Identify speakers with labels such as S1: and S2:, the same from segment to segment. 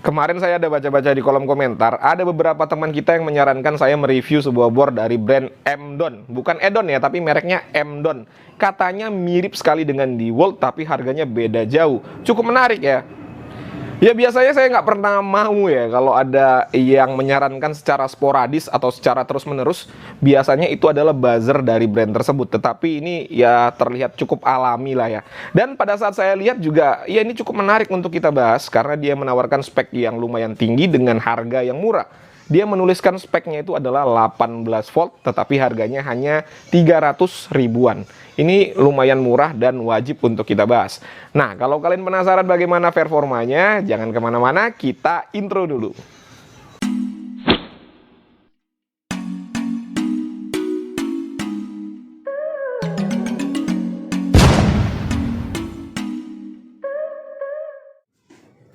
S1: Kemarin saya ada baca-baca di kolom komentar, ada beberapa teman kita yang menyarankan saya mereview sebuah board dari brand Emdon. Bukan Edon ya, tapi mereknya Emdon. Katanya mirip sekali dengan DeWalt, tapi harganya beda jauh. Cukup menarik ya. Ya biasanya saya nggak pernah mau ya kalau ada yang menyarankan secara sporadis atau secara terus-menerus. Biasanya itu adalah buzzer dari brand tersebut. Tetapi ini ya terlihat cukup alami lah ya. Dan pada saat saya lihat juga, ya ini cukup menarik untuk kita bahas. Karena dia menawarkan spek yang lumayan tinggi dengan harga yang murah. Dia menuliskan speknya itu adalah 18 volt, tetapi harganya hanya 300 ribuan. Ini lumayan murah dan wajib untuk kita bahas. Nah, kalau kalian penasaran bagaimana performanya, jangan kemana-mana, kita intro dulu.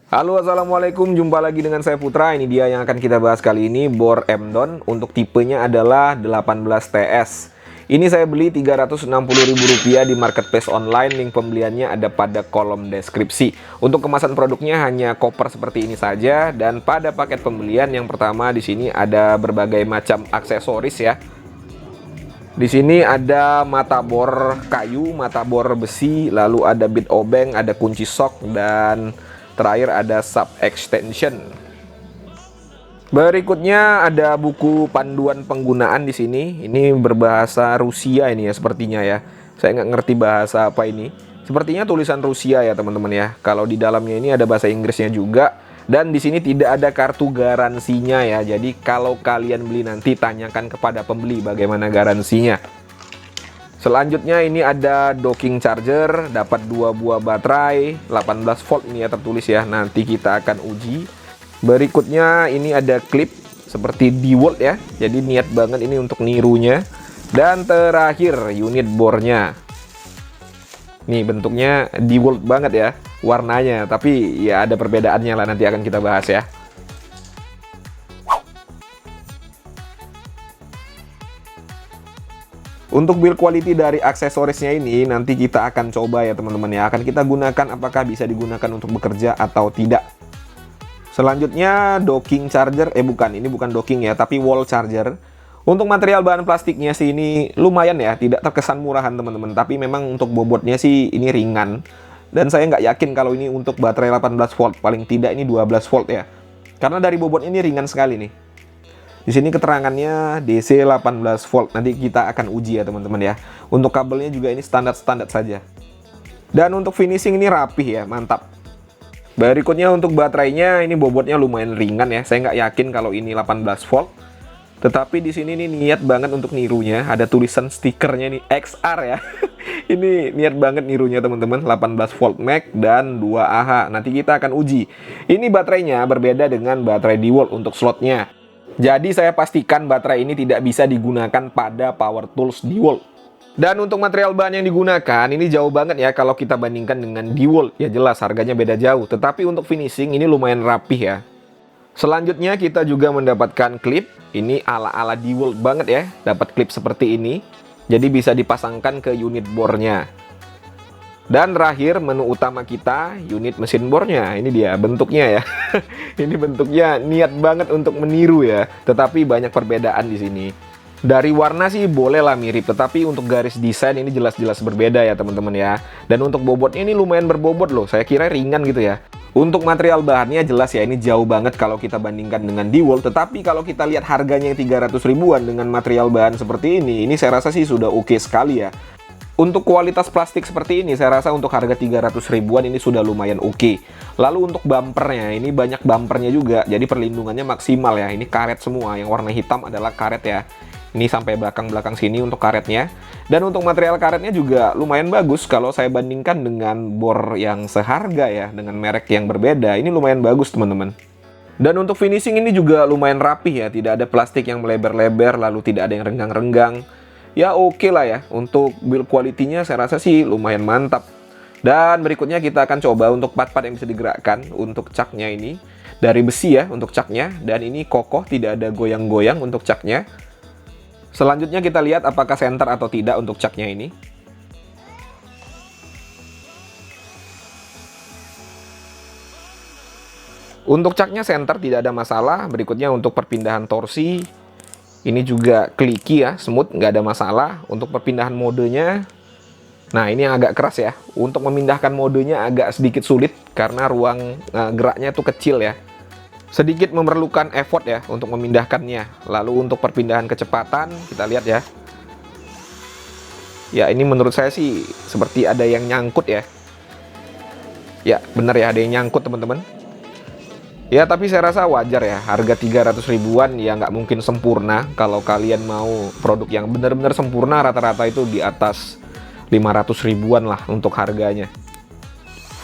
S1: Halo, assalamualaikum, jumpa lagi dengan saya Putra. Ini dia yang akan kita bahas kali ini, board Emdon. Untuk tipenya adalah 18TS. Ini saya beli Rp360.000 di marketplace online. Link pembeliannya ada pada kolom deskripsi. Untuk kemasan produknya hanya koper seperti ini saja. Dan pada paket pembelian yang pertama di sini ada berbagai macam aksesoris ya. Di sini ada mata bor kayu, mata bor besi, lalu ada bit obeng, ada kunci sok, dan terakhir ada sub extension. Berikutnya ada buku panduan penggunaan di sini. Ini berbahasa Rusia ini ya sepertinya ya. Saya nggak ngerti bahasa apa ini. Sepertinya tulisan Rusia ya teman-teman ya. Kalau di dalamnya ini ada bahasa Inggrisnya juga. Dan di sini tidak ada kartu garansinya ya. Jadi kalau kalian beli nanti tanyakan kepada pembeli bagaimana garansinya. Selanjutnya ini ada docking charger, dapat 2 buah baterai, 18 volt ini ya tertulis ya, nanti kita akan uji. Berikutnya ini ada klip seperti DeWalt ya, jadi niat banget ini untuk nirunya. Dan terakhir unit bornya. Nih bentuknya DeWalt banget ya, warnanya, tapi ya ada perbedaannya lah, nanti akan kita bahas ya. Untuk build quality dari aksesorisnya ini nanti kita akan coba ya teman-teman ya. Akan kita gunakan apakah bisa digunakan untuk bekerja atau tidak. Selanjutnya docking charger, bukan, ini bukan docking ya, tapi wall charger. Untuk material bahan plastiknya sih ini lumayan ya, tidak terkesan murahan teman-teman. Tapi memang untuk bobotnya sih ini ringan. Dan saya nggak yakin kalau ini untuk baterai 18 volt, paling tidak ini 12 volt ya. Karena dari bobot ini ringan sekali nih. Di sini keterangannya DC 18 volt. Nanti kita akan uji ya teman-teman ya. Untuk kabelnya juga ini standar-standar saja. Dan untuk finishing ini rapih ya, mantap. Berikutnya untuk baterainya ini bobotnya lumayan ringan ya. Saya nggak yakin kalau ini 18 volt. Tetapi di sini nih niat banget untuk nirunya. Ada tulisan stikernya nih XR ya. Ini niat banget nirunya teman-teman. 18 volt Max dan 2 Ah. Nanti kita akan uji. Ini baterainya berbeda dengan baterai DeWalt untuk slotnya. Jadi saya pastikan baterai ini tidak bisa digunakan pada power tools DeWalt. Dan untuk material bahan yang digunakan ini jauh banget ya kalau kita bandingkan dengan DeWalt. Ya jelas harganya beda jauh. Tetapi untuk finishing ini lumayan rapih ya. Selanjutnya kita juga mendapatkan klip. Ini ala-ala DeWalt banget ya. Dapat klip seperti ini. Jadi bisa dipasangkan ke unit bornya. Dan terakhir menu utama kita, unit mesin bornya. Ini dia bentuknya ya. Ini bentuknya niat banget untuk meniru ya. Tetapi banyak perbedaan di sini. Dari warna sih bolehlah mirip, tetapi untuk garis desain ini jelas-jelas berbeda ya teman-teman ya. Dan untuk bobotnya ini lumayan berbobot loh. Saya kira ringan gitu ya. Untuk material bahannya jelas ya, ini jauh banget kalau kita bandingkan dengan DeWalt. Tetapi kalau kita lihat harganya yang 300 ribuan dengan material bahan seperti ini saya rasa sih sudah oke sekali ya. Untuk kualitas plastik seperti ini, saya rasa untuk harga 300 ribuan ini sudah lumayan oke. Lalu untuk bumpernya, ini banyak bumpernya juga, jadi perlindungannya maksimal ya. Ini karet semua, yang warna hitam adalah karet ya. Ini sampai belakang-belakang sini untuk karetnya. Dan untuk material karetnya juga lumayan bagus kalau saya bandingkan dengan bor yang seharga ya, dengan merek yang berbeda. Ini lumayan bagus teman-teman. Dan untuk finishing ini juga lumayan rapih ya, tidak ada plastik yang melebar-lebar, lalu tidak ada yang renggang-renggang. Ya oke lah ya, untuk build quality-nya saya rasa sih lumayan mantap. Dan berikutnya kita akan coba untuk part-part yang bisa digerakkan. Untuk caknya ini dari besi ya untuk caknya. Dan ini kokoh, tidak ada goyang-goyang untuk caknya. Selanjutnya kita lihat apakah center atau tidak untuk caknya ini. Untuk caknya center tidak ada masalah. Berikutnya untuk perpindahan torsi, ini juga clicky ya, smooth, nggak ada masalah. Untuk perpindahan modenya, nah ini yang agak keras ya. Untuk memindahkan modenya agak sedikit sulit karena ruang geraknya tuh kecil ya. Sedikit memerlukan effort ya untuk memindahkannya. Lalu untuk perpindahan kecepatan, kita lihat ya. Ya ini menurut saya sih seperti ada yang nyangkut ya. Ya bener ya, ada yang nyangkut teman-teman. Ya tapi saya rasa wajar ya, harga 300 ribuan ya nggak mungkin sempurna. Kalau kalian mau produk yang benar-benar sempurna, rata-rata itu di atas 500 ribuan lah untuk harganya.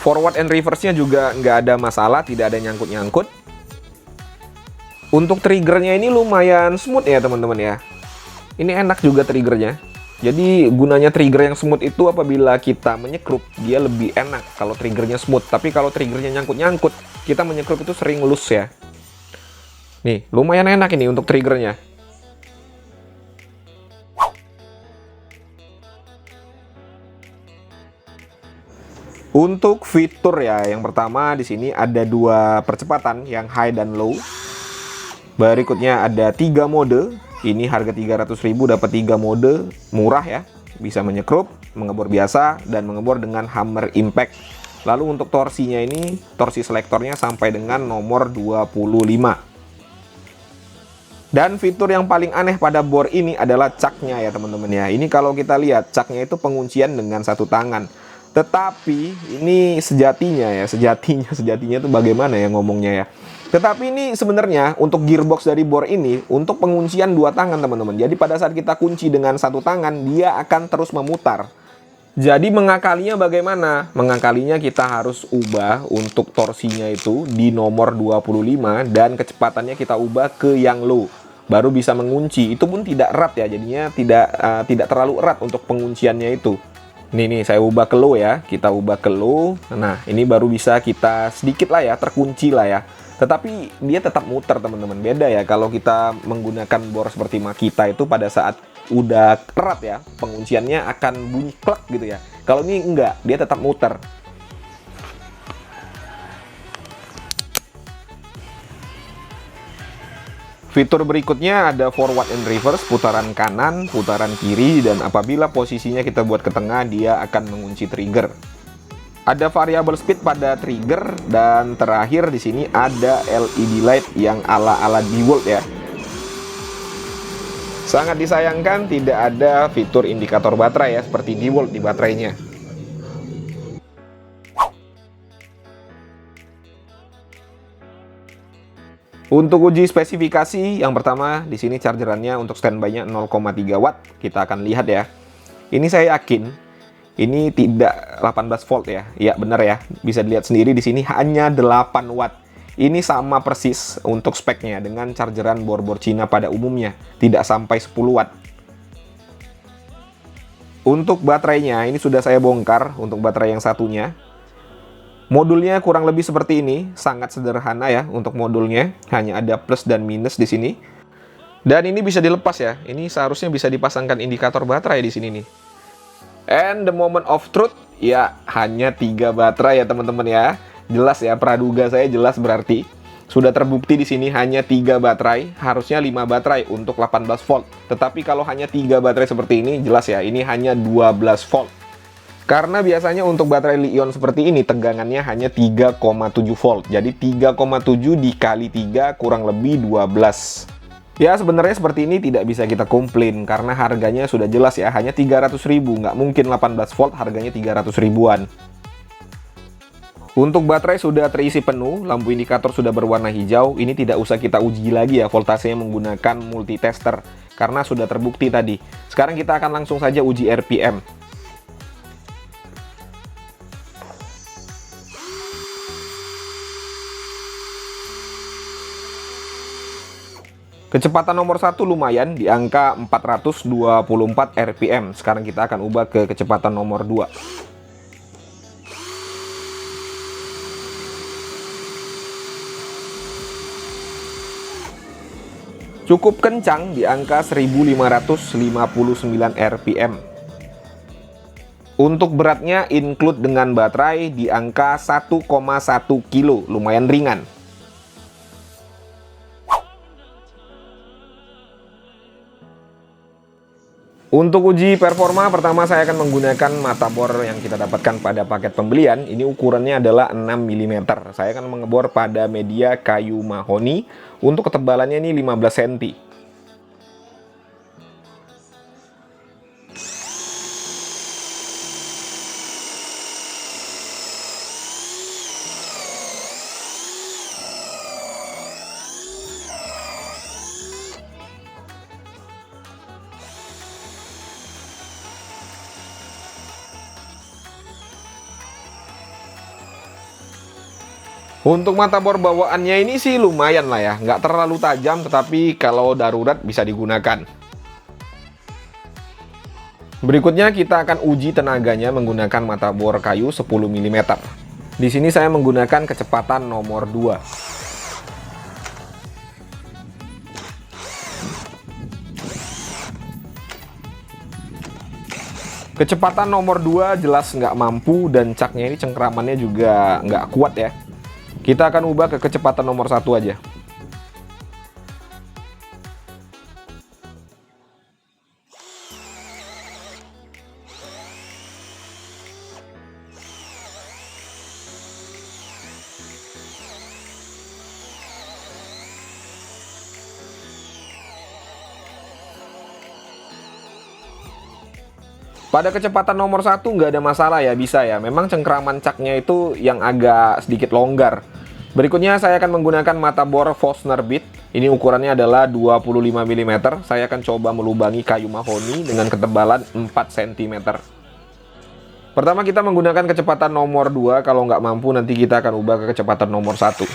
S1: Forward and reverse-nya juga nggak ada masalah, tidak ada nyangkut-nyangkut. Untuk triggernya ini lumayan smooth ya teman-teman ya. Ini enak juga triggernya. Jadi gunanya trigger yang smooth itu apabila kita menyekrup, dia lebih enak kalau triggernya smooth. Tapi kalau triggernya nyangkut-nyangkut, kita menyekrup itu sering loose ya. Nih, lumayan enak ini untuk triggernya. Untuk fitur ya, yang pertama di sini ada 2 percepatan, yang high dan low. Berikutnya ada 3 mode. Ini harga 300 ribu dapat 3 mode, murah ya. Bisa menyekrup, mengebor biasa, dan mengebor dengan hammer impact. Lalu untuk torsinya ini, torsi selektornya sampai dengan nomor 25. Dan fitur yang paling aneh pada bor ini adalah caknya ya teman-teman ya. Ini kalau kita lihat, caknya itu penguncian dengan 1 tangan. Tetapi ini sejatinya itu bagaimana ya ngomongnya ya. Tetapi ini sebenarnya untuk gearbox dari bor ini untuk penguncian 2 tangan teman-teman. Jadi pada saat kita kunci dengan 1 tangan, dia akan terus memutar. Jadi mengakalinya bagaimana? Mengakalinya kita harus ubah untuk torsinya itu di nomor 25 dan kecepatannya kita ubah ke yang low. Baru bisa mengunci. Itu pun tidak erat ya, jadinya tidak terlalu erat untuk pengunciannya itu. Nih saya ubah ke low ya, kita ubah ke low. Nah ini baru bisa kita sedikit lah ya, terkunci lah ya. Tetapi dia tetap muter teman-teman. Beda ya kalau kita menggunakan bor seperti Makita itu pada saat udah erat ya, pengunciannya akan bunyi klek gitu ya. Kalau ini enggak, dia tetap muter. Fitur berikutnya ada forward and reverse, putaran kanan, putaran kiri, dan apabila posisinya kita buat ke tengah, dia akan mengunci trigger. Ada variable speed pada trigger, dan terakhir di sini ada LED light yang ala-ala DeWalt ya. Sangat disayangkan tidak ada fitur indikator baterai ya seperti DeWalt di baterainya. Untuk uji spesifikasi, yang pertama di sini chargerannya untuk standby-nya 0,3 watt. Kita akan lihat ya. Ini saya yakin ini tidak 18 volt ya. Ya benar ya. Bisa dilihat sendiri di sini hanya 8 watt. Ini sama persis untuk speknya dengan chargeran bor-bor Cina pada umumnya, tidak sampai 10 watt. Untuk baterainya ini sudah saya bongkar untuk baterai yang satunya. Modulnya kurang lebih seperti ini, sangat sederhana ya untuk modulnya, hanya ada plus dan minus di sini. Dan ini bisa dilepas ya. Ini seharusnya bisa dipasangkan indikator baterai di sini nih. And the moment of truth, ya hanya 3 baterai ya teman-teman ya. Jelas ya, praduga saya jelas berarti. Sudah terbukti di sini hanya 3 baterai, harusnya 5 baterai untuk 18 volt. Tetapi kalau hanya 3 baterai seperti ini, jelas ya, ini hanya 12 volt. Karena biasanya untuk baterai Li-ion seperti ini, tegangannya hanya 3,7 volt. Jadi 3,7 dikali 3 kurang lebih 12. Ya sebenarnya seperti ini tidak bisa kita komplain karena harganya sudah jelas ya, hanya 300 ribu, nggak mungkin 18 volt harganya 300 ribuan. Untuk baterai sudah terisi penuh, lampu indikator sudah berwarna hijau, ini tidak usah kita uji lagi ya voltasenya menggunakan multitester karena sudah terbukti tadi. Sekarang kita akan langsung saja uji RPM. Kecepatan nomor 1 lumayan di angka 424 RPM. Sekarang kita akan ubah ke kecepatan nomor 2. Cukup kencang di angka 1559 RPM. Untuk beratnya include dengan baterai di angka 1,1 kilo, lumayan ringan. Untuk uji performa, pertama saya akan menggunakan mata bor yang kita dapatkan pada paket pembelian. Ini ukurannya adalah 6 mm. Saya akan mengebor pada media kayu mahoni. Untuk ketebalannya ini 15 cm. Untuk mata bor bawaannya ini sih lumayan lah ya, nggak terlalu tajam, tetapi kalau darurat bisa digunakan. Berikutnya kita akan uji tenaganya menggunakan mata bor kayu 10 mm. Di sini saya menggunakan kecepatan nomor 2. Kecepatan nomor 2 jelas nggak mampu dan caknya ini cengkramannya juga nggak kuat ya. Kita akan ubah ke kecepatan nomor 1 aja. Pada kecepatan nomor 1 nggak ada masalah ya, bisa ya. Memang cengkraman caknya itu yang agak sedikit longgar. Berikutnya saya akan menggunakan mata bor Forstner Bit. Ini ukurannya adalah 25 mm. Saya akan coba melubangi kayu mahoni dengan ketebalan 4 cm. Pertama kita menggunakan kecepatan nomor 2. Kalau nggak mampu nanti kita akan ubah ke kecepatan nomor 1.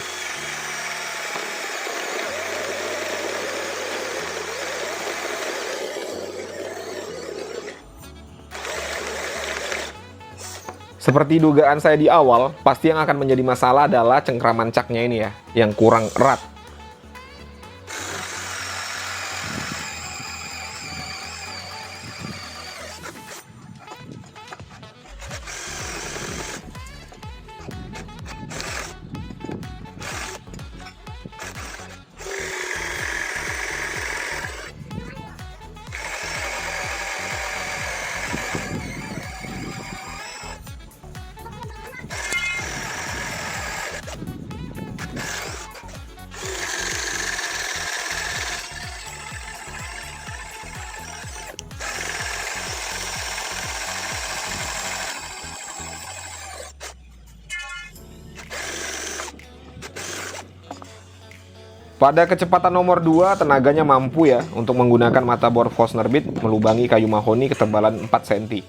S1: Seperti dugaan saya di awal, pasti yang akan menjadi masalah adalah cengkraman caknya ini ya, yang kurang erat. Pada kecepatan nomor 2, tenaganya mampu ya untuk menggunakan mata bor Forstner Bit melubangi kayu mahoni ketebalan 4 cm.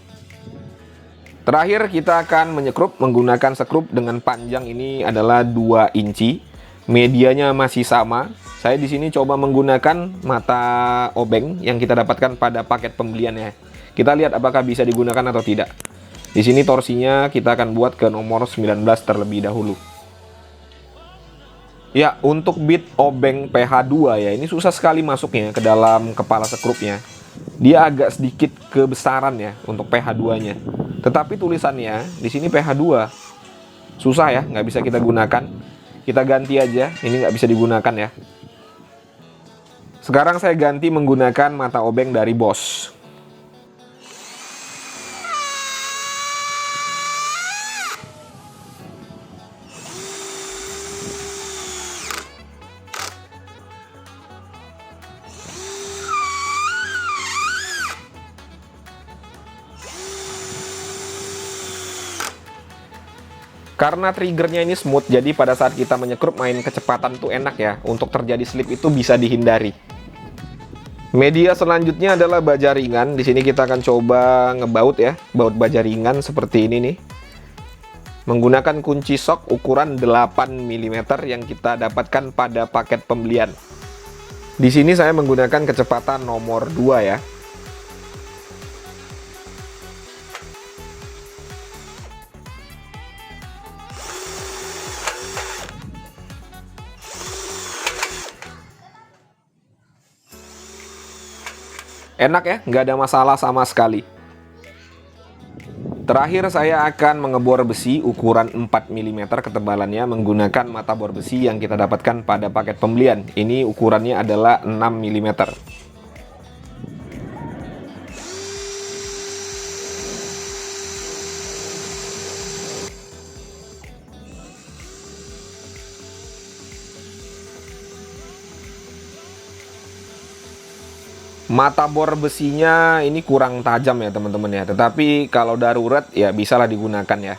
S1: Terakhir kita akan menyekrup menggunakan sekrup dengan panjang ini adalah 2 inci. Medianya masih sama. Saya di sini coba menggunakan mata obeng yang kita dapatkan pada paket pembelian ya. Kita lihat apakah bisa digunakan atau tidak. Di sini torsinya kita akan buat ke nomor 19 terlebih dahulu. Ya, untuk bit obeng PH2 ya, ini susah sekali masuknya ke dalam kepala sekrupnya. Dia agak sedikit kebesaran ya untuk PH2-nya. Tetapi tulisannya di sini PH2. Susah ya, nggak bisa kita gunakan. Kita ganti aja, ini nggak bisa digunakan ya. Sekarang saya ganti menggunakan mata obeng dari Bosch. Karena triggernya ini smooth, jadi pada saat kita menyekrup main kecepatan tuh enak ya. Untuk terjadi slip itu bisa dihindari. Media selanjutnya adalah baja ringan. Di sini kita akan coba ngebaut ya, baut baja ringan seperti ini nih. Menggunakan kunci sok ukuran 8 mm yang kita dapatkan pada paket pembelian. Di sini saya menggunakan kecepatan nomor 2 ya. Enak ya, nggak ada masalah sama sekali. Terakhir saya akan mengebor besi ukuran 4 mm ketebalannya menggunakan mata bor besi yang kita dapatkan pada paket pembelian. Ini ukurannya adalah 6 mm. Mata bor besinya ini kurang tajam ya teman-teman ya, tetapi kalau darurat ya bisalah digunakan ya.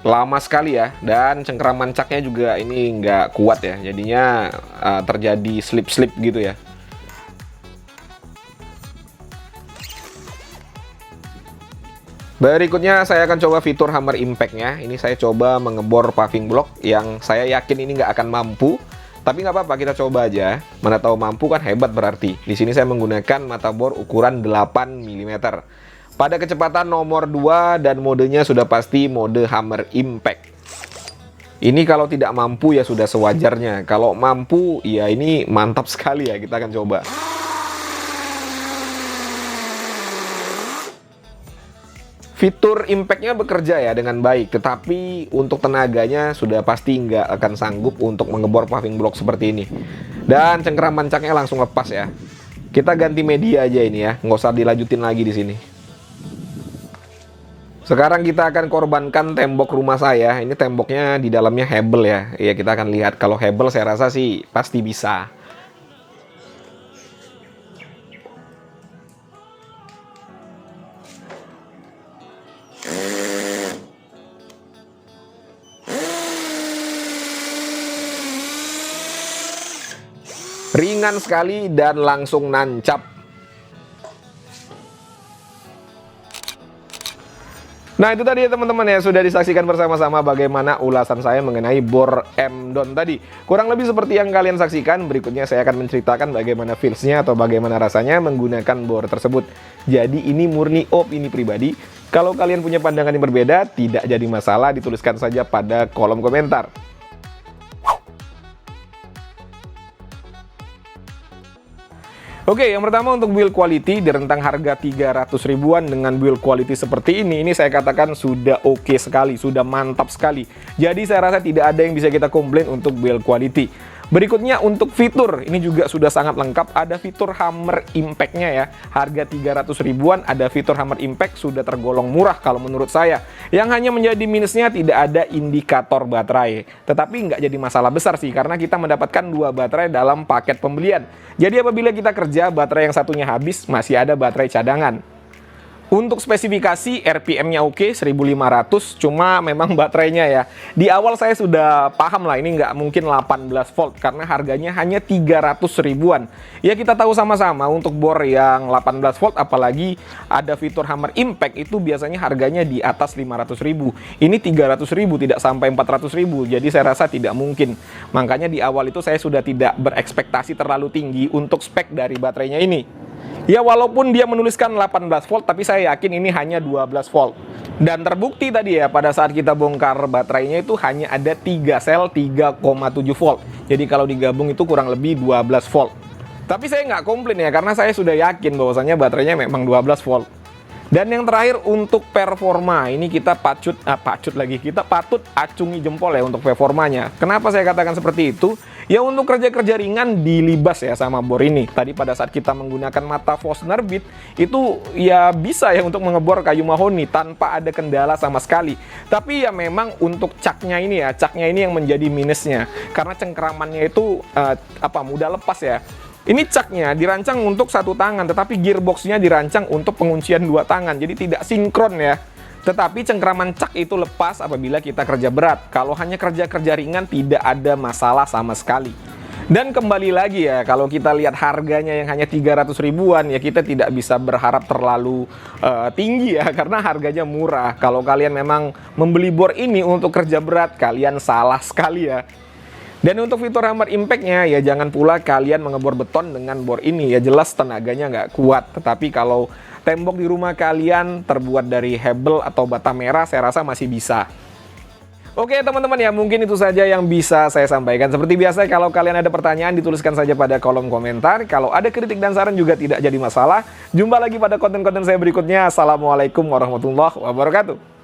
S1: Lama sekali ya, dan cengkraman caknya juga ini nggak kuat ya, jadinya terjadi slip-slip gitu ya. Berikutnya saya akan coba fitur hammer impact-nya. Ini saya coba mengebor paving block yang saya yakin ini nggak akan mampu. Tapi nggak apa-apa, kita coba aja. Mana tahu mampu kan hebat berarti. Di sini saya menggunakan mata bor ukuran 8 mm. Pada kecepatan nomor 2 dan modenya sudah pasti mode hammer impact. Ini kalau tidak mampu ya sudah sewajarnya. Kalau mampu ya ini mantap sekali ya, kita akan coba. Fitur impact-nya bekerja ya dengan baik, tetapi untuk tenaganya sudah pasti nggak akan sanggup untuk mengebor paving block seperti ini. Dan cengkraman caknya langsung lepas ya. Kita ganti media aja ini ya, nggak usah dilanjutin lagi di sini. Sekarang kita akan korbankan tembok rumah saya. Ini temboknya di dalamnya hebel ya. Ya kita akan lihat, kalau hebel saya rasa sih pasti bisa. Ringan sekali dan langsung nancap. Nah itu tadi ya teman-teman ya, sudah disaksikan bersama-sama bagaimana ulasan saya mengenai bor M-Don tadi. Kurang lebih seperti yang kalian saksikan. Berikutnya saya akan menceritakan bagaimana feels-nya atau bagaimana rasanya menggunakan bor tersebut. Jadi ini murni opini pribadi. Kalau kalian punya pandangan yang berbeda, tidak jadi masalah, dituliskan saja pada kolom komentar. Oke, yang pertama untuk build quality di rentang harga 300 ribuan dengan build quality seperti ini saya katakan sudah oke sekali, sudah mantap sekali. Jadi saya rasa tidak ada yang bisa kita komplain untuk build quality. Berikutnya untuk fitur, ini juga sudah sangat lengkap. Ada fitur hammer impact-nya ya. Harga 300 ribuan ada fitur hammer impact, sudah tergolong murah kalau menurut saya. Yang hanya menjadi minusnya tidak ada indikator baterai. Tetapi nggak jadi masalah besar sih, karena kita mendapatkan 2 baterai dalam paket pembelian. Jadi apabila kita kerja, baterai yang satunya habis, masih ada baterai cadangan. Untuk spesifikasi RPM-nya oke, 1500, cuma memang baterainya ya. Di awal saya sudah paham lah, ini nggak mungkin 18 volt karena harganya hanya 300 ribuan. Ya kita tahu sama-sama untuk bor yang 18 volt, apalagi ada fitur hammer impact, itu biasanya harganya di atas 500 ribu. Ini 300 ribu, tidak sampai 400 ribu, jadi saya rasa tidak mungkin. Makanya di awal itu saya sudah tidak berekspektasi terlalu tinggi untuk spek dari baterainya ini. Ya walaupun dia menuliskan 18 volt, tapi saya yakin ini hanya 12 volt. Dan terbukti tadi ya, pada saat kita bongkar baterainya itu hanya ada 3 sel 3,7 volt. Jadi kalau digabung itu kurang lebih 12 volt. Tapi saya nggak komplain ya, karena saya sudah yakin bahwasanya baterainya memang 12 volt. Dan yang terakhir untuk performa, ini kita patut acungi jempol ya untuk performanya. Kenapa saya katakan seperti itu? Ya untuk kerja-kerja ringan dilibas ya sama bor ini. Tadi pada saat kita menggunakan mata Forstner bit, itu ya bisa ya untuk mengebor kayu mahoni tanpa ada kendala sama sekali. Tapi ya memang untuk caknya ini yang menjadi minusnya. Karena cengkramannya itu mudah lepas ya. Ini caknya dirancang untuk 1 tangan, tetapi gearboxnya dirancang untuk penguncian 2 tangan, jadi tidak sinkron ya. Tetapi cengkraman cak itu lepas apabila kita kerja berat. Kalau hanya kerja-kerja ringan tidak ada masalah sama sekali. Dan kembali lagi ya, kalau kita lihat harganya yang hanya 300 ribuan, ya kita tidak bisa berharap terlalu tinggi ya, karena harganya murah. Kalau kalian memang membeli bor ini untuk kerja berat, kalian salah sekali ya. Dan untuk fitur hammer impact-nya, ya jangan pula kalian mengebor beton dengan bor ini. Ya jelas tenaganya nggak kuat. Tetapi kalau tembok di rumah kalian terbuat dari hebel atau bata merah, saya rasa masih bisa. Oke teman-teman ya, mungkin itu saja yang bisa saya sampaikan. Seperti biasa, kalau kalian ada pertanyaan dituliskan saja pada kolom komentar. Kalau ada kritik dan saran juga tidak jadi masalah. Jumpa lagi pada konten-konten saya berikutnya. Assalamualaikum warahmatullahi wabarakatuh.